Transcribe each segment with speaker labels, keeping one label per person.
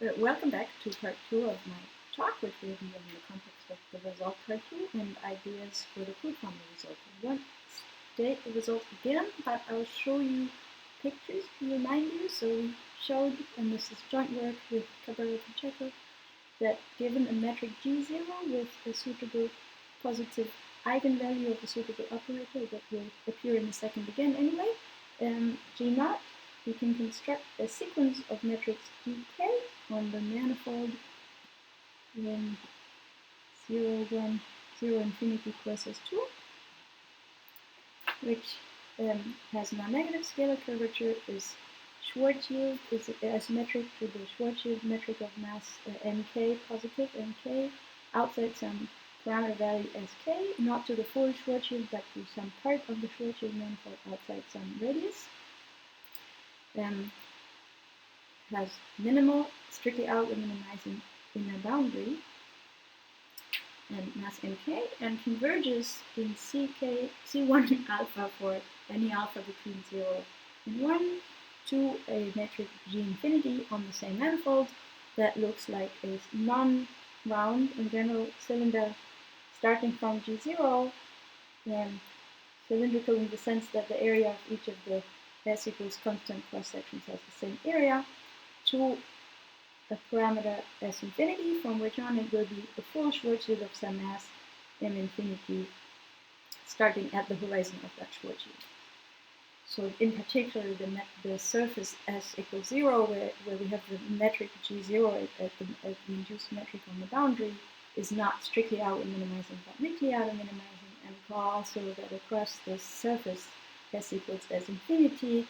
Speaker 1: Welcome back to part 2 of my talk, which will be in the context of the result part 2 and ideas for the proof on the result. I won't state the result again, but I'll show you pictures to remind you. So we showed, and this is joint work with Cabrera Pacheco, that given a metric G0 with a suitable positive eigenvalue of a suitable operator that will appear in a second again anyway, G0, we can construct a sequence of metrics Gk on the manifold 0, 1, 0, infinity plus S2, which has non-negative scalar curvature, is Schwarzschild, is asymmetric to the Schwarzschild metric of mass Mk, positive Mk, outside some parameter value Sk, not to the full Schwarzschild, but to some part of the Schwarzschild manifold outside some radius. Has minimal, strictly out and minimizing inner boundary, and mass Mk, and converges in C1 alpha for any alpha between 0 and 1 to a metric G infinity on the same manifold that looks like a non-round in general cylinder starting from G0, cylindrical in the sense that the area of each of the S equals constant cross sections has the same area, to a parameter S infinity, from which on it will be a full Schwarzschild of some mass M infinity starting at the horizon of that Schwarzschild. So in particular, the surface S equals 0, where we have the metric G0 at the induced metric on the boundary, is not strictly out and minimizing, but weakly out and minimizing, and recall also that across the surface S equals S infinity,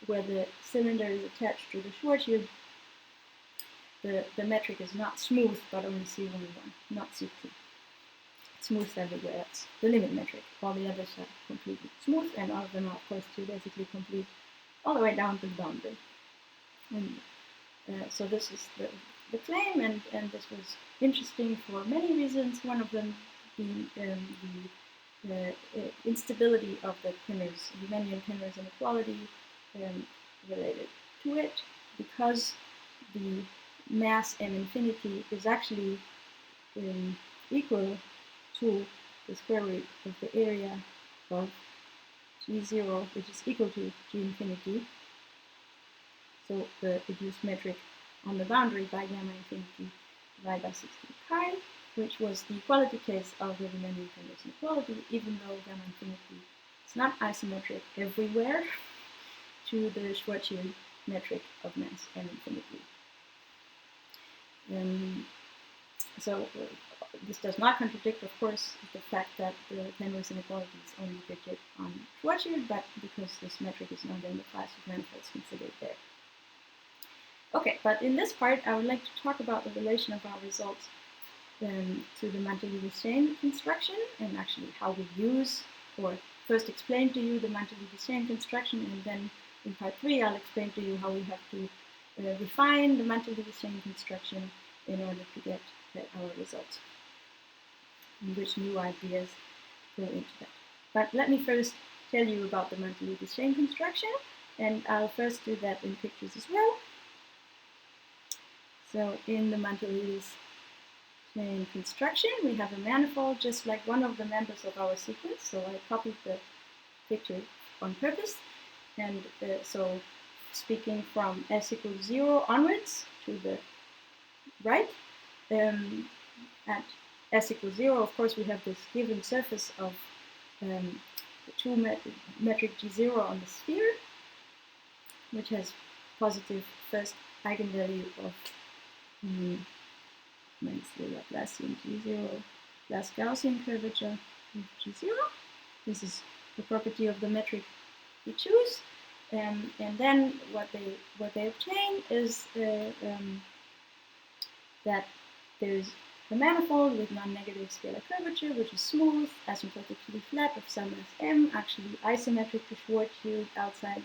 Speaker 1: where the cylinder is attached to the Schwarzschild, the metric is not smooth, but only C11, not C2. It's smooth everywhere. That's the limit metric. All the others are completely smooth, and all of them are, of course, geodesically complete all the way down to the boundary. And so this is the claim, and this was interesting for many reasons, one of them being the instability of the Riemannian Penrose Inequality related to it, because the mass M infinity is actually equal to the square root of the area of G0, which is equal to G infinity. So the reduced metric on the boundary by gamma infinity divided by 16 pi, which was the equality case of the Riemannian Penrose inequality, even though gamma infinity is not isometric everywhere to the Schwarzschild metric of mass M infinity. So this does not contradict, of course, the fact that the Penrose inequality is only digit on Schwarzschild, but because this metric is not in the class of manifolds considered there. Okay, but in this part, I would like to talk about the relation of our results to the Mandoulidis Schoen construction, and actually how we use, or first explain to you the Mandoulidis Schoen construction, and then in part 3, I'll explain to you how we have to refine the Mandoulidis Schoen construction in order to get our results, and which new ideas go into that. But let me first tell you about the Mandoulidis Schoen construction, and I'll first do that in pictures as well. So in the Mandoulidis Schoen construction, we have a manifold just like one of the members of our sequence. So I copied the picture on purpose, and so speaking from S equals 0 onwards to the right, at S equals 0, of course, we have this given surface of the metric G0 on the sphere, which has positive first eigenvalue of minus the Laplacian G0 plus Gaussian curvature of G0. This is the property of the metric we choose. And then what they obtain is that there's a manifold with non-negative scalar curvature, which is smooth, asymptotically flat of some Sm, actually isometric to Schwarzschild outside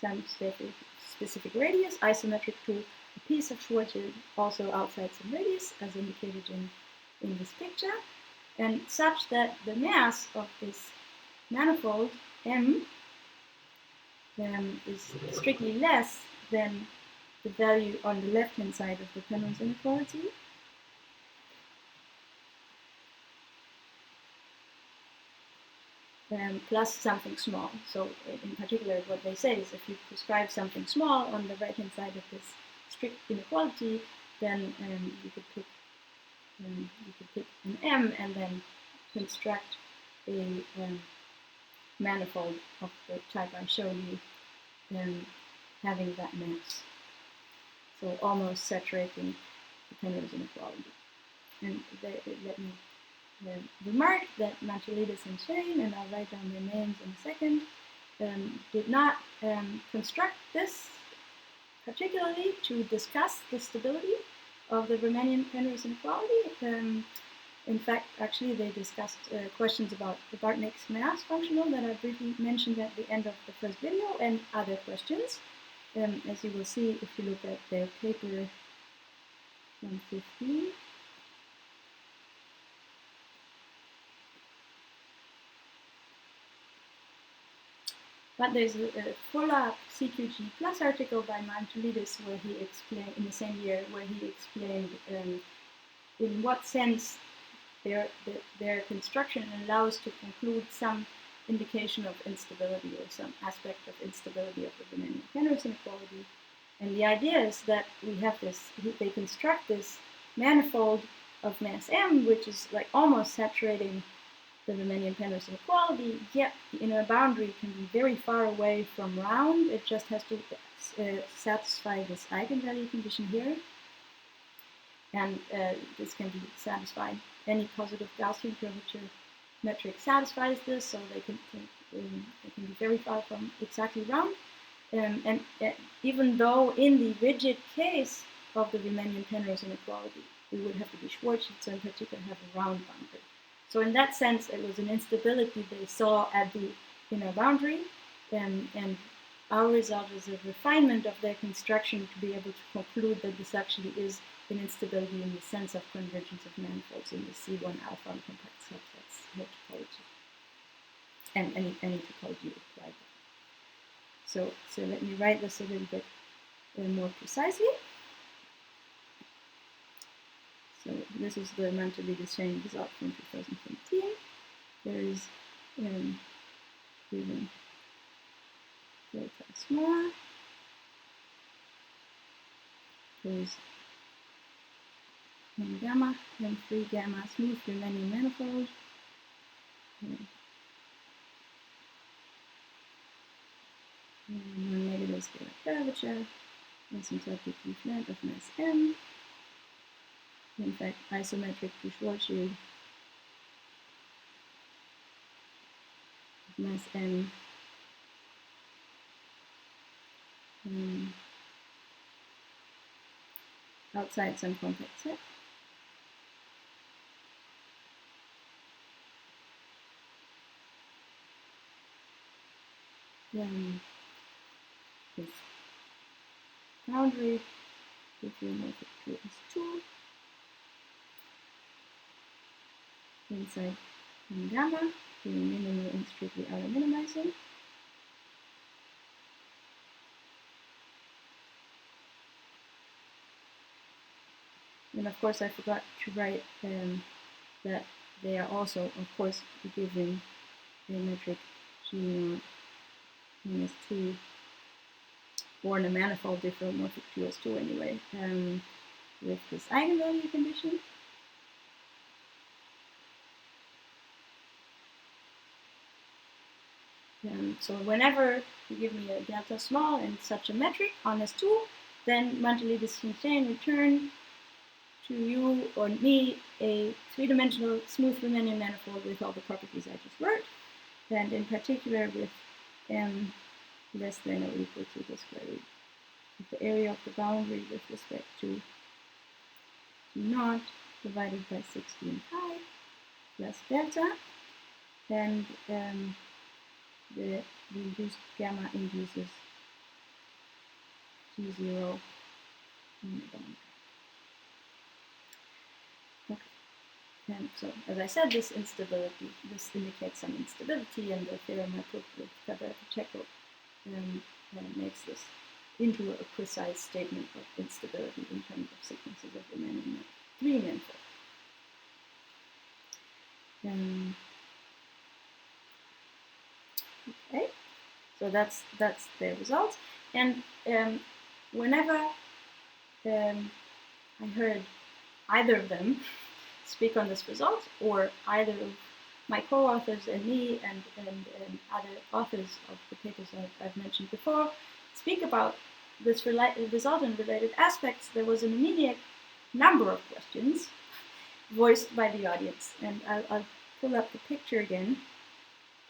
Speaker 1: some specific radius, isometric to a piece of Schwarzschild also outside some radius, as indicated in this picture, and such that the mass of this manifold M is strictly less than the value on the left-hand side of the Penrose inequality. Plus something small. So in particular, what they say is if you prescribe something small on the right-hand side of this strict inequality, then you could pick an M and then construct a manifold of the type I showed you, having that mass. So almost saturating the Penrose inequality. And let me remark that Mandoulidis and Schoen, and I'll write down their names in a second, did not construct this particularly to discuss the stability of the Riemannian Penrose inequality. In fact, actually, they discussed questions about the Bartnik's mass functional that I briefly mentioned at the end of the first video, and other questions. As you will see if you look at their paper 115. But there's a fuller CQG Plus article by Mandoulidis where he explained, in the same year, where he explained in what sense their construction allows to conclude some indication of instability or some aspect of instability of the Riemannian Penrose inequality. And the idea is that we have this, they construct this manifold of mass M, which is like almost saturating the Riemannian Penrose inequality, yet the inner boundary can be very far away from round. It just has to satisfy this eigenvalue condition here. And this can be satisfied. Any positive Gaussian curvature metric satisfies this, so they can be very far from exactly round. And even though in the rigid case of the Riemannian Penrose inequality, we would have to be Schwarzschild, so in particular have a round boundary. So in that sense, it was an instability they saw at the inner boundary, and our result is a refinement of their construction to be able to conclude that this actually is an instability in the sense of convergence of manifolds in the C1 alpha and compact subsets topology, and any topology applied. So let me write this a little bit more precisely. So this is the Mandoulidis Schoen result from 2017. There is given delta small. There's n gamma, n3 gamma, smooth Riemannian manifold. Non-negative scalar curvature, asymptotically flat of mass M. In fact, isometric to Schwarzschild mass M. Outside some compact set. Then this boundary, if you make it to S2, inside n gamma, doing minimal and strictly auto minimizing. And of course, I forgot to write that they are also, of course, given a metric G0 minus 2, or in a manifold diffeomorphic to S2 anyway, with this eigenvalue condition. So whenever you give me a delta small and such a metric on S2, then Mandoulidis and Schoen return to you or me a three-dimensional smooth Riemannian manifold with all the properties I just wrote, and in particular with m less than or equal to the square root of the area of the boundary with respect to T0 divided by 16 pi plus delta, and the induced gamma induces T0 in the boundary. Okay. And so, as I said, this indicates some instability, and the theorem I put with Pacheco makes this into a precise statement of instability in terms of sequences of Riemannian three-manifold. Okay, so that's the result. And whenever I heard either of them speak on this result, or either of my co-authors and me and other authors of the papers I've mentioned before speak about this result and related aspects, there was an immediate number of questions voiced by the audience. And I'll pull up the picture again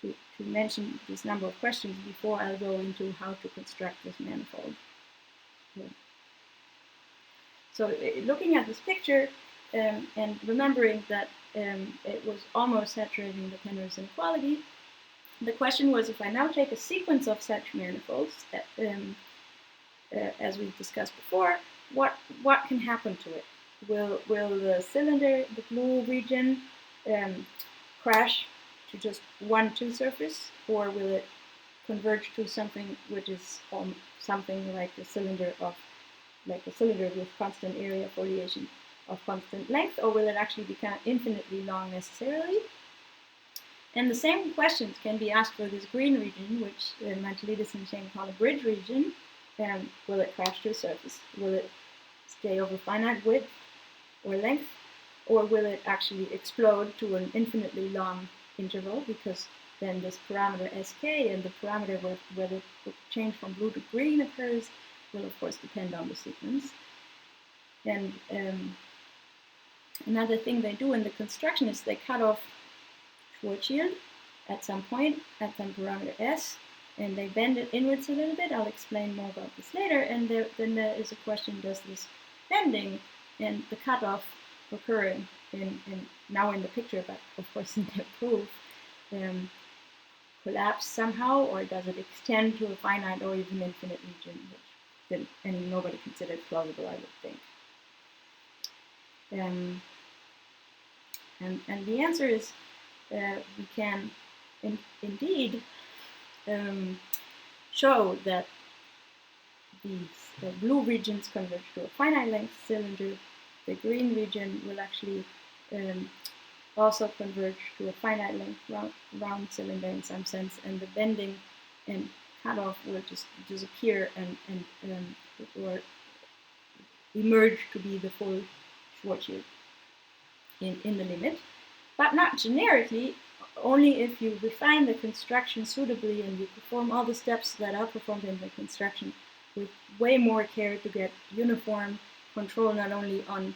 Speaker 1: to mention this number of questions before I'll go into how to construct this manifold. So looking at this picture and remembering that it was almost saturating the Penrose inequality, the question was, if I now take a sequence of such manifolds, as we've discussed before, what can happen to it? Will the cylinder, the blue region, crash to just one two surface, or will it converge to something which is something like a cylinder with constant area foliation of constant length, or will it actually become infinitely long necessarily? And the same questions can be asked for this green region, which Mandoulidis and Schoen call a bridge region. Will it crash to a surface? Will it stay over finite width or length? Or will it actually explode to an infinitely long interval, because then this parameter sk and the parameter where the change from blue to green occurs will of course depend on the sequence. And another thing they do in the construction is they cut off Schwarzschild at some point at some parameter s, and they bend it inwards a little bit. I'll explain more about this later. And then there is a question: does this bending and the cutoff occurring now in the picture, but of course in the proof, collapse somehow, or does it extend to a finite or even infinite region, which nobody considered plausible, I would think. And the answer is we can indeed show that these blue regions converge to a finite length cylinder. The green region will actually also converge to a finite length round cylinder in some sense, and the bending and cutoff will just disappear or emerge to be the full Schwarzschild in the limit, but not generically. Only if you refine the construction suitably and you perform all the steps that are performed in the construction with way more care to get uniform control, not only on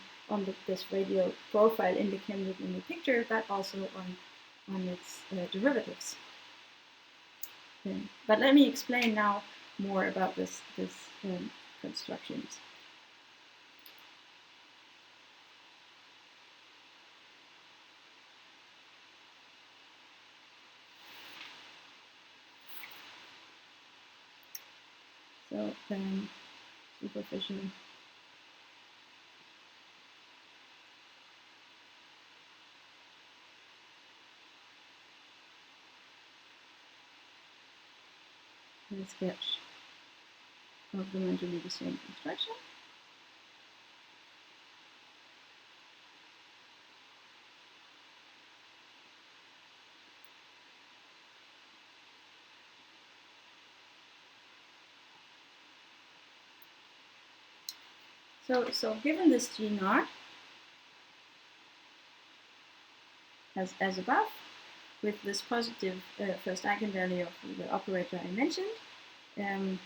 Speaker 1: this radial profile indicated in the picture, but also on its derivatives. But let me explain now more about this constructions. So superficial. A sketch of the Mandoulidis Schoen construction. So given this G naught as above, with this positive first eigenvalue of the operator I mentioned, and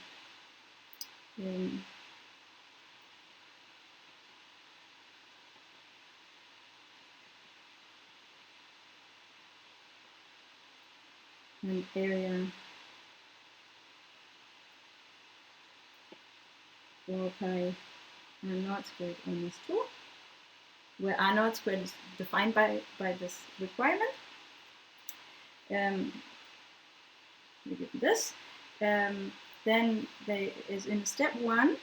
Speaker 1: area 4 pi r naught squared minus 2, where r naught squared is defined by this requirement. We get this. Then there is in step 1,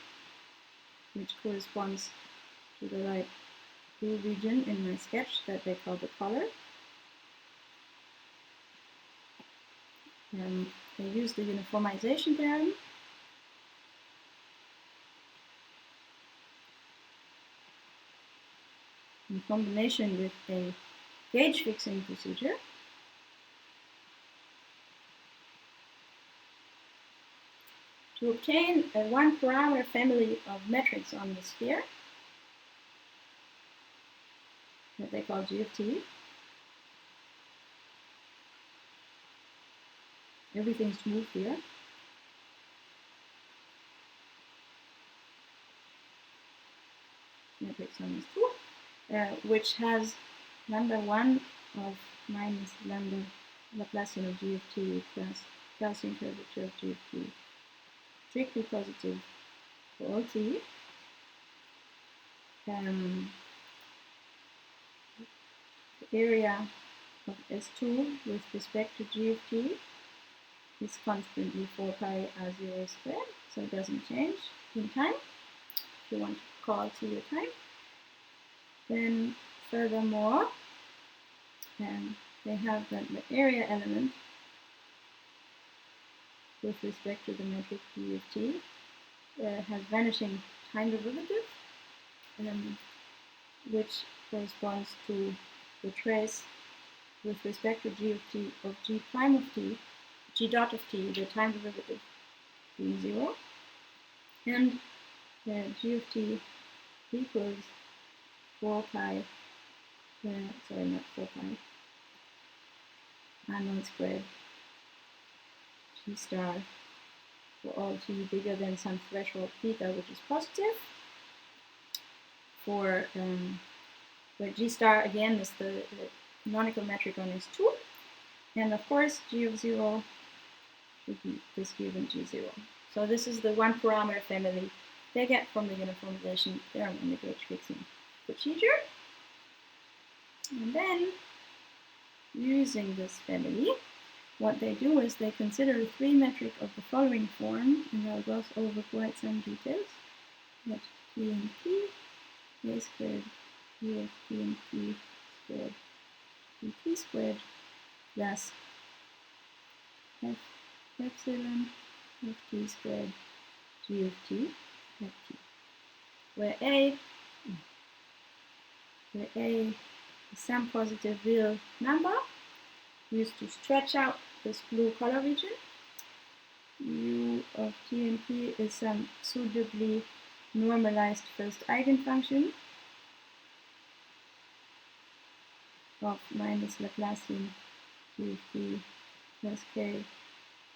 Speaker 1: which corresponds to the right blue region in my sketch that they call the color. They use the uniformization theorem in combination with a gauge fixing procedure, to obtain a one parameter family of metrics on the sphere that they call G of t. Everything's smooth here. Matrix on S2, which has lambda 1 of minus lambda Laplacian of G of t plus Gaussian curvature of G of t, strictly positive for all t. The area of S2 with respect to G of t is constantly 4 pi r0 squared, so it doesn't change in time, if you want to call t a time. Then furthermore, they have that the area element with respect to the metric G of t has vanishing time derivative, which corresponds to the trace with respect to G of t of G prime of t, G dot of t, the time derivative being 0, and G of t equals 4 pi, sorry, not 4 pi, r0 squared G star for all t bigger than some threshold theta, which is positive. For where G star again is the canonical metric on S2, and of course G of 0 should be this given G0. So this is the one parameter family they get from the uniformization theorem and the gauge fixing procedure. And then, using this family, what they do is they consider a three metric of the following form, and I'll gloss over quite some details. Let T and T, A squared, U of T and T squared, T squared, plus F epsilon of T squared, G of T at T, where A is some positive real number used to stretch out this blue color region. U of T and P is some suitably normalized first eigenfunction of minus Laplacian G of T plus K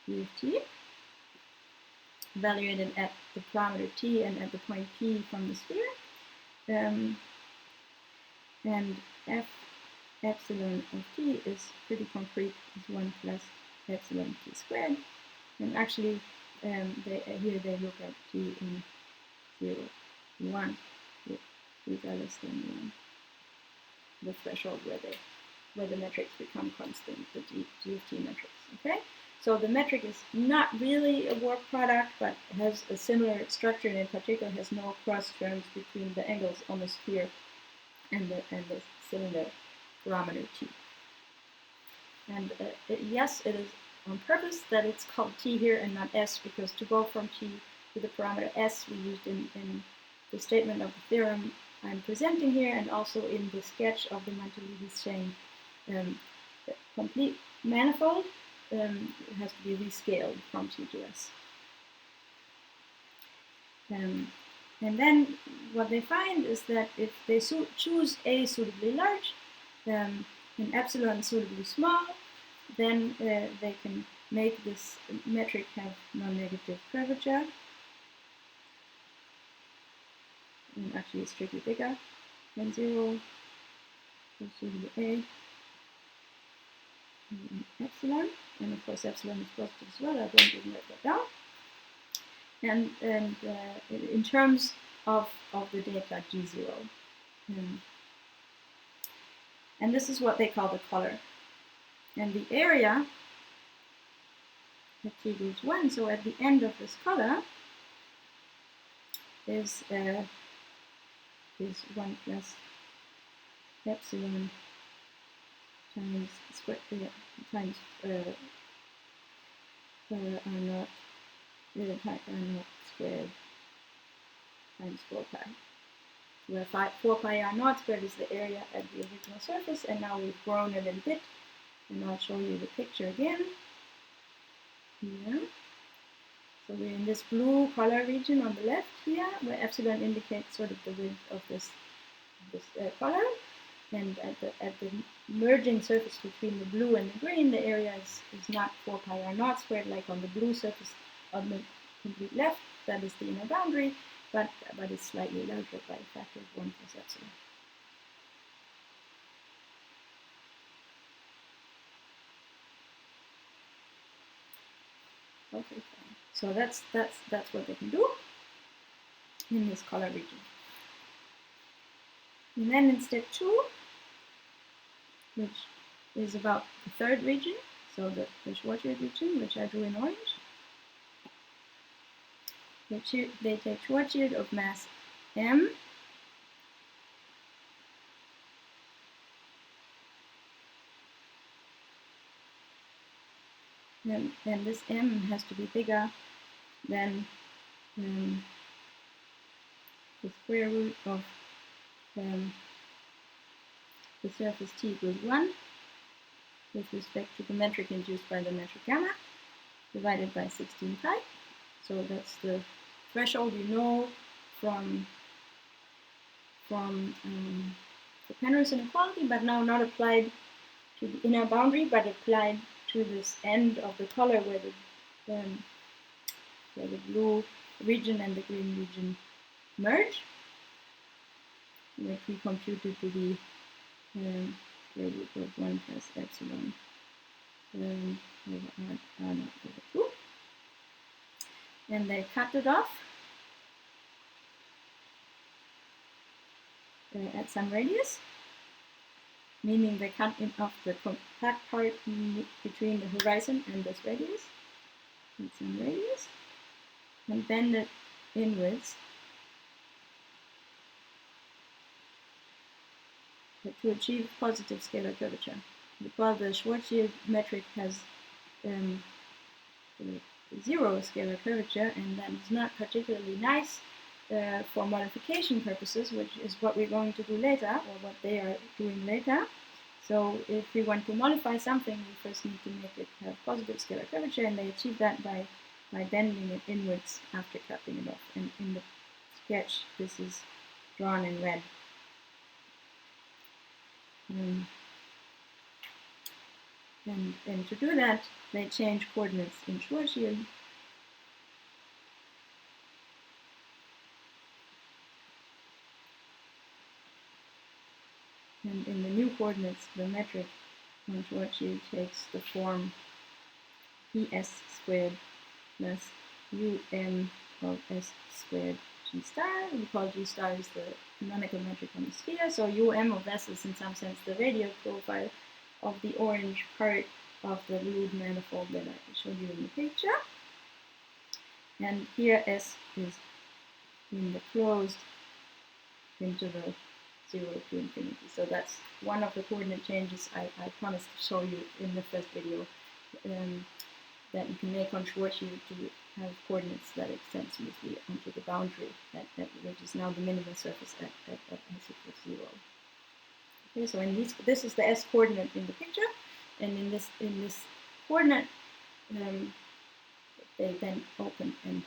Speaker 1: G of T, evaluated at the parameter T and at the point P from the sphere. And F epsilon of T is pretty concrete, is 1 plus epsilon T squared. And actually, here they look at T in 0, 1, with theta less than 1, the threshold where the metrics become constant, the G of T metrics. Okay, so the metric is not really a work product, but has a similar structure, and in particular has no cross terms between the angles on the sphere and the cylinder parameter T. And yes, it is on purpose that it's called T here and not S, because to go from T to the parameter S we used in the statement of the theorem I'm presenting here, and also in the sketch of the Mandoulidis Schoen complete manifold, it has to be rescaled from T to S. And then what they find is that if they choose A suitably large and epsilon suitably small, then they can make this metric have non-negative curvature. And actually it's strictly bigger than 0, so suitably A and epsilon. And of course epsilon is positive as well, I don't even write that down. And in terms of the data G0. And this is what they call the color. And the area at T equals 1, so at the end of this color is 1 plus epsilon times square times r0 r0 squared times 4 pi. where 4 pi r naught squared is the area at the original surface, and now we've grown a little bit, and I'll show you the picture again. Here. So we're in this blue color region on the left here, where epsilon indicates sort of the width of this color, and at the merging surface between the blue and the green, the area is not 4 pi r naught squared like on the blue surface on the complete left. That is the inner boundary, but it's slightly larger by a factor of 1 plus epsilon. Okay, fine. So that's what they can do in this color region. And then in step 2, which is about the third region, so the Schwarzschild region, which I drew in orange, they take Schwarzschild of mass m, and this m has to be bigger than the square root of the surface t equals 1 with respect to the metric induced by the metric gamma divided by 16 pi. So that's the threshold you know from the Penrose inequality, but now not applied to the inner boundary, but applied to this end of the color where the blue region and the green region merge, which we computed to be square root of 1 plus epsilon over r naught over 2. And they cut it off at some radius, meaning they cut off the compact part between the horizon and this radius at some radius, and bend it inwards to achieve positive scalar curvature. Because the Schwarzschild metric has 0 scalar curvature, and that is not particularly nice for modification purposes, which is what we're going to do later, or what they are doing later. So if we want to modify something, we first need to make it have positive scalar curvature, and they achieve that by bending it inwards after cutting it off. And in the sketch, this is drawn in red. And to do that, they change coordinates in Schwarzschild. And in the new coordinates, the metric on Schwarzschild takes the form es squared plus of s squared g star. We call g star is the canonical metric on the sphere. So of s is in some sense the radial profile of the orange part of the Riemann manifold that I showed you in the picture. And here s is in the closed interval 0 to infinity. So that's one of the coordinate changes I promised to show you in the first video, that you can make on Schwarzschild to have coordinates that extend smoothly onto the boundary, which is now the minimal surface at s equals 0. Okay, so this is the s coordinate in the picture, and in this coordinate, they then open and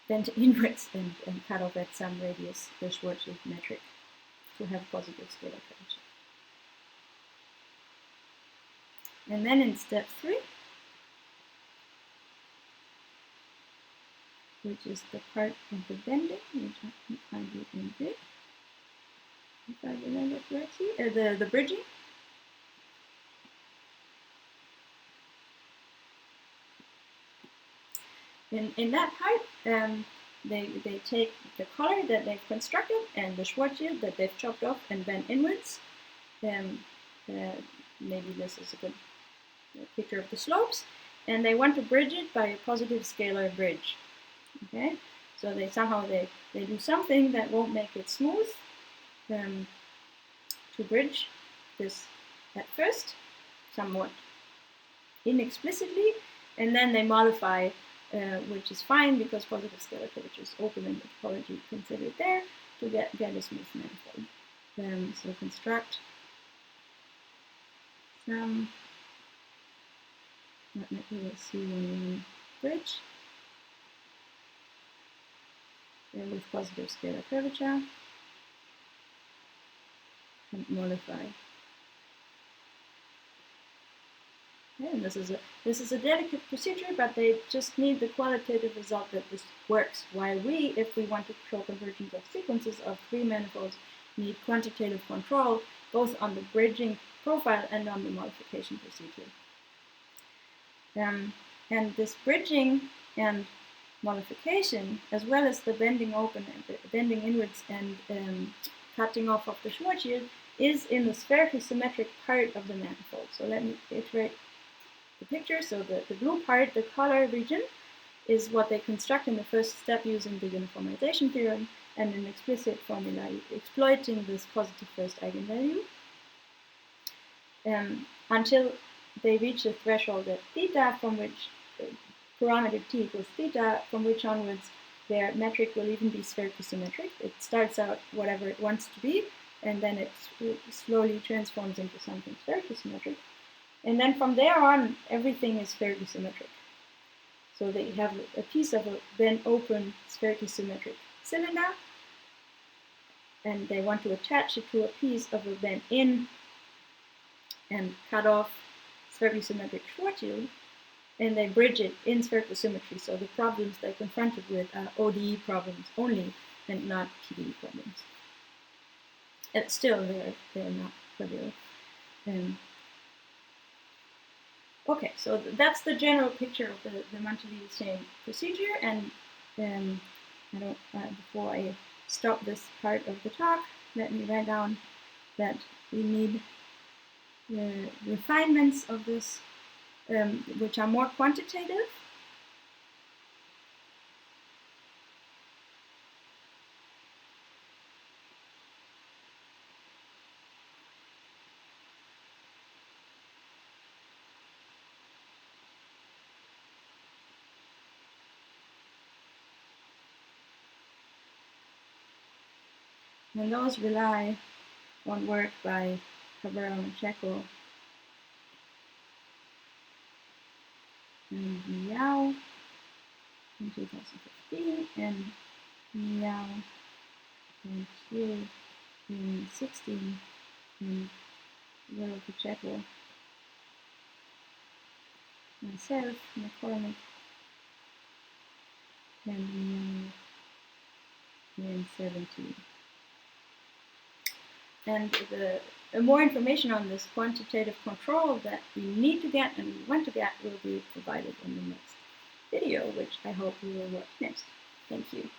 Speaker 1: bend inwards and cut off at some radius the Schwarzschild metric to have positive scalar curvature. And then in step 3, which is the part of the bending, which I do in big, if I remember correctly, the bridging. In that part, they take the color that they've constructed and the Schwarzschild that they've chopped off and bent inwards. Maybe this is a good picture of the slopes, and they want to bridge it by a positive scalar bridge. Okay, so they do something that won't make it smooth to bridge this at first, somewhat inexplicitly, and then they modify, which is fine because positive scalar curvature is open and the topology considered there. to get a smooth manifold. So construct some C11 bridge with positive scalar curvature and modify. And this is a delicate procedure, but they just need the qualitative result that this works. While we, if we want to show convergence of sequences of 3 manifolds, need quantitative control both on the bridging profile and on the modification procedure. And this bridging and modification, as well as the bending open and bending inwards and cutting off of the Schwarzschild, is in the spherically symmetric part of the manifold. So let me iterate the picture. So the blue part, the color region, is what they construct in the first step using the uniformization theorem and an explicit formula exploiting this positive first eigenvalue until they reach a threshold at theta, from which parameter t equals theta, from which onwards their metric will even be spherically symmetric. It starts out whatever it wants to be, and then it slowly transforms into something spherically symmetric. And then from there on, everything is spherically symmetric. So they have a piece of a then open spherically symmetric cylinder, and they want to attach it to a piece of a then in and cut off spherically symmetric Schwarzschild, and they bridge it in spherical symmetry. So the problems they're confronted with are ODE problems only, and not PDE problems. And still, they're not trivial. Okay, so that's the general picture of the Mandoulidis Schoen procedure. And before I stop this part of the talk, let me write down that we need the refinements of this, which are more quantitative. And those rely on work by Cabrera Macheco and Liao in 2015, and Liao and Q in 2016, and Cabrera Macheco, myself, McCormick, and Liao in 2017. And the more information on this quantitative control that we need to get and we want to get will be provided in the next video, which I hope you will watch next. Thank you.